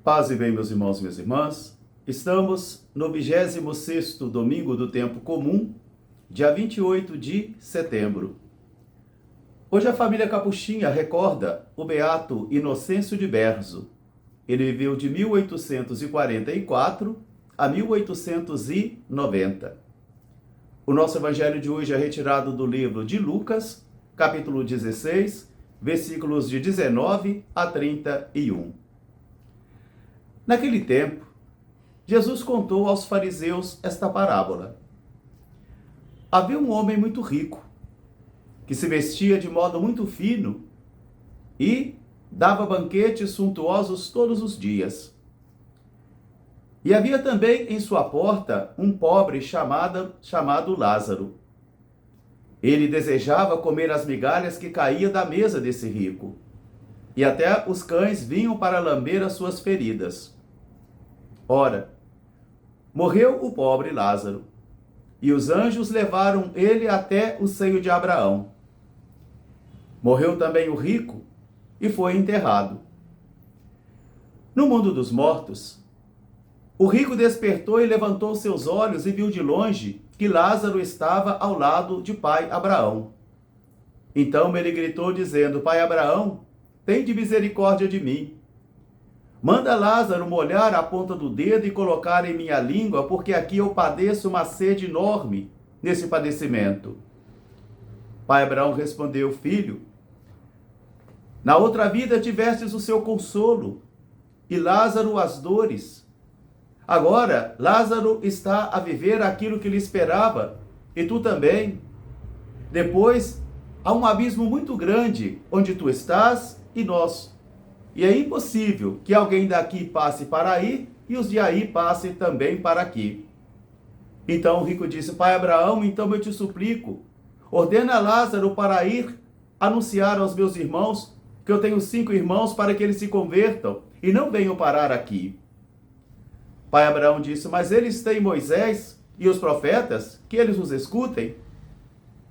Paz e bem, meus irmãos e minhas irmãs. Estamos no 26º domingo do tempo comum, dia 28 de setembro. Hoje a família Capuchinha recorda o beato Inocêncio de Berzo. Ele viveu de 1844 a 1890. O nosso evangelho de hoje é retirado do livro de Lucas, capítulo 16, versículos de 19 a 31. Naquele tempo, Jesus contou aos fariseus esta parábola. Havia um homem muito rico, que se vestia de modo muito fino e dava banquetes suntuosos todos os dias. E havia também em sua porta um pobre chamado Lázaro. Ele desejava comer as migalhas que caíam da mesa desse rico, e até os cães vinham para lamber as suas feridas. Ora, morreu o pobre Lázaro, e os anjos levaram ele até o seio de Abraão. Morreu também o rico, e foi enterrado. No mundo dos mortos, o rico despertou e levantou seus olhos e viu de longe que Lázaro estava ao lado de pai Abraão. Então ele gritou dizendo: Pai Abraão, tende misericórdia de mim. Manda Lázaro molhar a ponta do dedo e colocar em minha língua, porque aqui eu padeço uma sede enorme nesse padecimento. Pai Abraão respondeu: Filho, na outra vida tivestes o seu consolo, e Lázaro as dores. Agora, Lázaro está a viver aquilo que lhe esperava, e tu também. Depois, há um abismo muito grande, onde tu estás e nós. E é impossível que alguém daqui passe para aí, e os de aí passem também para aqui. Então o rico disse: Pai Abraão, então eu te suplico, ordena Lázaro para ir anunciar aos meus irmãos, que eu tenho 5 irmãos, para que eles se convertam, e não venham parar aqui. Pai Abraão disse: mas eles têm Moisés e os profetas, que eles os escutem.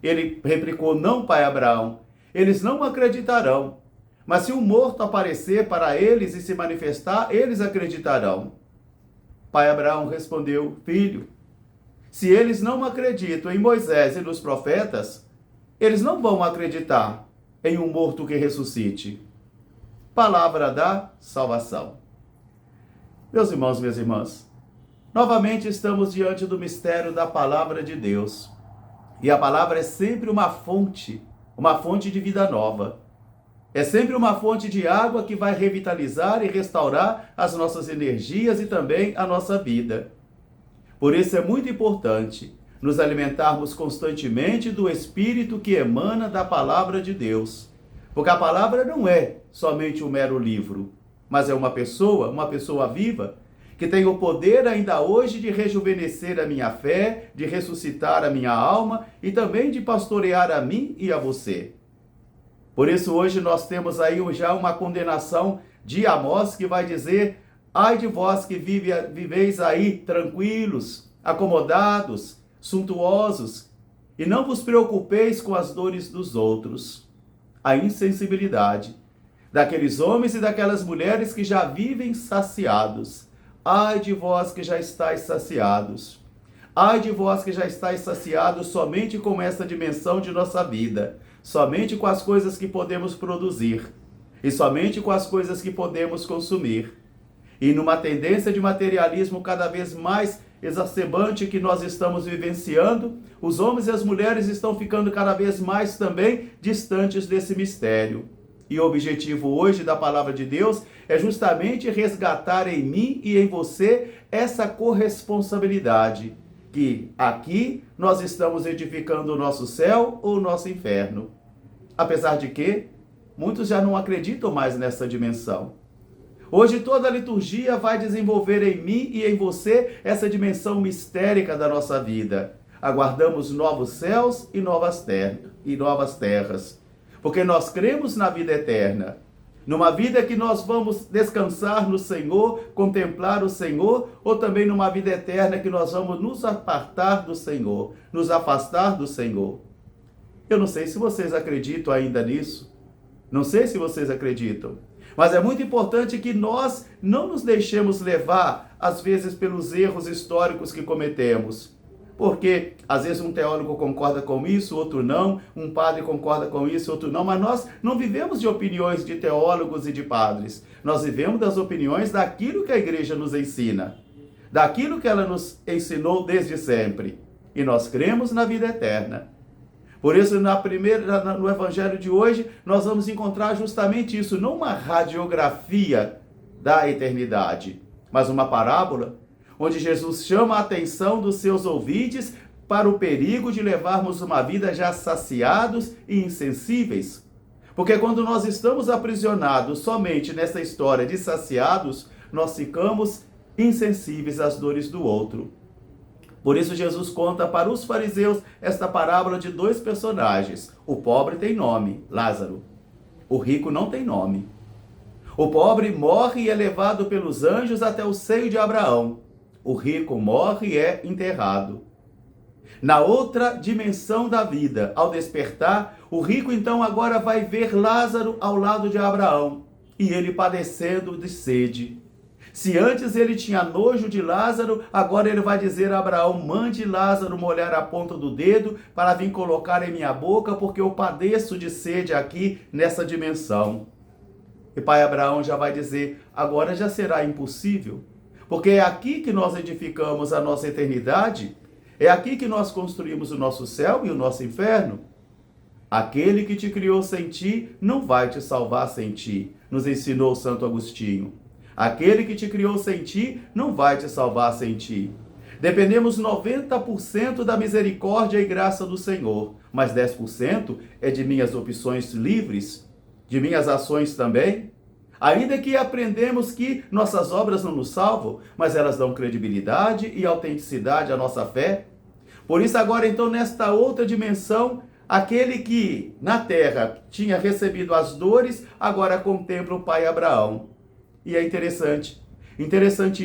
Ele replicou: não, pai Abraão, eles não acreditarão. Mas se um morto aparecer para eles e se manifestar, eles acreditarão. Pai Abraão respondeu: Filho, se eles não acreditam em Moisés e nos profetas, eles não vão acreditar em um morto que ressuscite. Palavra da salvação. Meus irmãos, minhas irmãs, novamente estamos diante do mistério da palavra de Deus. E a palavra é sempre uma fonte de vida nova. É sempre uma fonte de água que vai revitalizar e restaurar as nossas energias e também a nossa vida. Por isso é muito importante nos alimentarmos constantemente do Espírito que emana da palavra de Deus. Porque a palavra não é somente um mero livro, mas é uma pessoa viva, que tem o poder ainda hoje de rejuvenescer a minha fé, de ressuscitar a minha alma e também de pastorear a mim e a você. Por isso hoje nós temos aí já uma condenação de Amós que vai dizer: ai de vós que viveis aí tranquilos, acomodados, suntuosos, e não vos preocupeis com as dores dos outros. A insensibilidade daqueles homens e daquelas mulheres que já vivem saciados. Ai de vós que já estáis saciados. Ai de vós que já estáis saciados somente com essa dimensão de nossa vida, somente com as coisas que podemos produzir e somente com as coisas que podemos consumir. E numa tendência de materialismo cada vez mais exacerbante que nós estamos vivenciando, os homens e as mulheres estão ficando cada vez mais também distantes desse mistério. E o objetivo hoje da palavra de Deus é justamente resgatar em mim e em você essa corresponsabilidade, que aqui nós estamos edificando o nosso céu ou o nosso inferno. Apesar de que muitos já não acreditam mais nessa dimensão. Hoje toda a liturgia vai desenvolver em mim e em você essa dimensão mistérica da nossa vida. Aguardamos novos céus e novas terras. Porque nós cremos na vida eterna. Numa vida que nós vamos descansar no Senhor, contemplar o Senhor, ou também numa vida eterna que nós vamos nos apartar do Senhor, nos afastar do Senhor. Eu não sei se vocês acreditam ainda nisso. Não sei se vocês acreditam. Mas é muito importante que nós não nos deixemos levar, às vezes, pelos erros históricos que cometemos. Porque, às vezes, um teólogo concorda com isso, outro não, um padre concorda com isso, outro não, mas nós não vivemos de opiniões de teólogos e de padres. Nós vivemos das opiniões daquilo que a igreja nos ensina, daquilo que ela nos ensinou desde sempre. E nós cremos na vida eterna. Por isso, no evangelho de hoje, nós vamos encontrar justamente isso, não uma radiografia da eternidade, mas uma parábola, onde Jesus chama a atenção dos seus ouvintes para o perigo de levarmos uma vida já saciados e insensíveis. Porque quando nós estamos aprisionados somente nessa história de saciados, nós ficamos insensíveis às dores do outro. Por isso Jesus conta para os fariseus esta parábola de dois personagens. O pobre tem nome, Lázaro. O rico não tem nome. O pobre morre e é levado pelos anjos até o seio de Abraão. O rico morre e é enterrado. Na outra dimensão da vida, ao despertar, o rico então agora vai ver Lázaro ao lado de Abraão e ele padecendo de sede. Se antes ele tinha nojo de Lázaro, agora ele vai dizer a Abraão: mande Lázaro molhar a ponta do dedo para vir colocar em minha boca, porque eu padeço de sede aqui nessa dimensão. E pai Abraão já vai dizer: agora já será impossível, porque é aqui que nós edificamos a nossa eternidade, é aqui que nós construímos o nosso céu e o nosso inferno. Aquele que te criou sem ti não vai te salvar sem ti, nos ensinou Santo Agostinho. Aquele que te criou sem ti não vai te salvar sem ti. Dependemos 90% da misericórdia e graça do Senhor, mas 10% é de minhas opções livres, de minhas ações também. Ainda que aprendemos que nossas obras não nos salvam, mas elas dão credibilidade e autenticidade à nossa fé. Por isso agora então nesta outra dimensão, aquele que na terra tinha recebido as dores, agora contempla o pai Abraão. E é interessante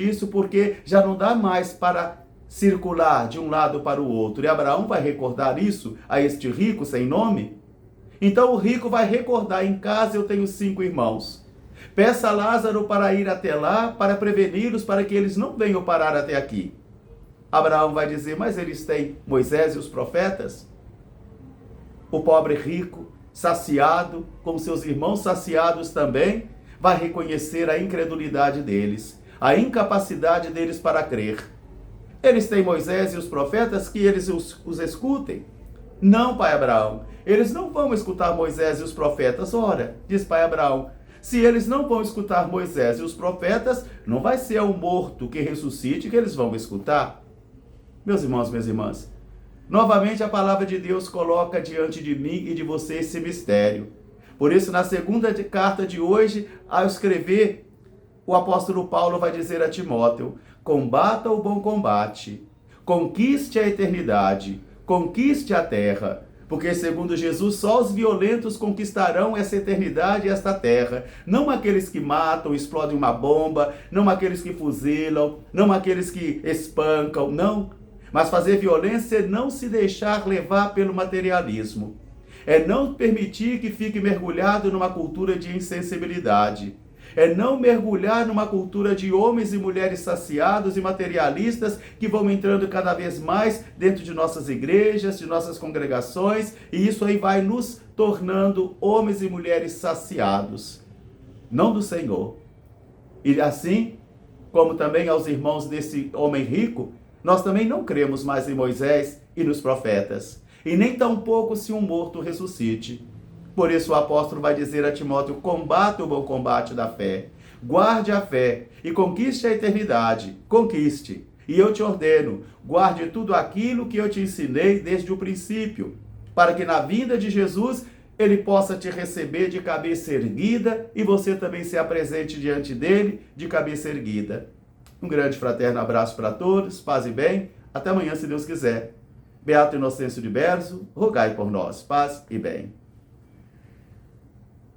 isso porque já não dá mais para circular de um lado para o outro. E Abraão vai recordar isso a este rico sem nome. Então o rico vai recordar: em casa eu tenho 5 irmãos. Peça a Lázaro para ir até lá, para preveni-los, para que eles não venham parar até aqui. Abraão vai dizer: mas eles têm Moisés e os profetas. O pobre rico, saciado, com seus irmãos saciados também, vai reconhecer a incredulidade deles, a incapacidade deles para crer. Eles têm Moisés e os profetas, que eles os escutem. Não, pai Abraão, eles não vão escutar Moisés e os profetas. Ora, diz pai Abraão, se eles não vão escutar Moisés e os profetas, não vai ser o morto que ressuscite que eles vão escutar. Meus irmãos, minhas irmãs, novamente a palavra de Deus coloca diante de mim e de você esse mistério. Por isso, na segunda carta de hoje, ao escrever, o apóstolo Paulo vai dizer a Timóteo: combata o bom combate, conquiste a eternidade, conquiste a terra, porque segundo Jesus, só os violentos conquistarão essa eternidade e esta terra, não aqueles que matam, explodem uma bomba, não aqueles que fuzilam, não aqueles que espancam, não. Mas fazer violência é não se deixar levar pelo materialismo. É não permitir que fique mergulhado numa cultura de insensibilidade. É não mergulhar numa cultura de homens e mulheres saciados e materialistas que vão entrando cada vez mais dentro de nossas igrejas, de nossas congregações, e isso aí vai nos tornando homens e mulheres saciados, não do Senhor. E assim, como também aos irmãos desse homem rico, nós também não cremos mais em Moisés e nos profetas. E nem tampouco se um morto ressuscite. Por isso o apóstolo vai dizer a Timóteo: combate o bom combate da fé, guarde a fé e conquiste a eternidade, conquiste. E eu te ordeno, guarde tudo aquilo que eu te ensinei desde o princípio, para que na vinda de Jesus ele possa te receber de cabeça erguida e você também se apresente diante dele de cabeça erguida. Um grande fraterno abraço para todos, paz e bem, até amanhã se Deus quiser. Beato Inocêncio de Berzo, rogai por nós, paz e bem.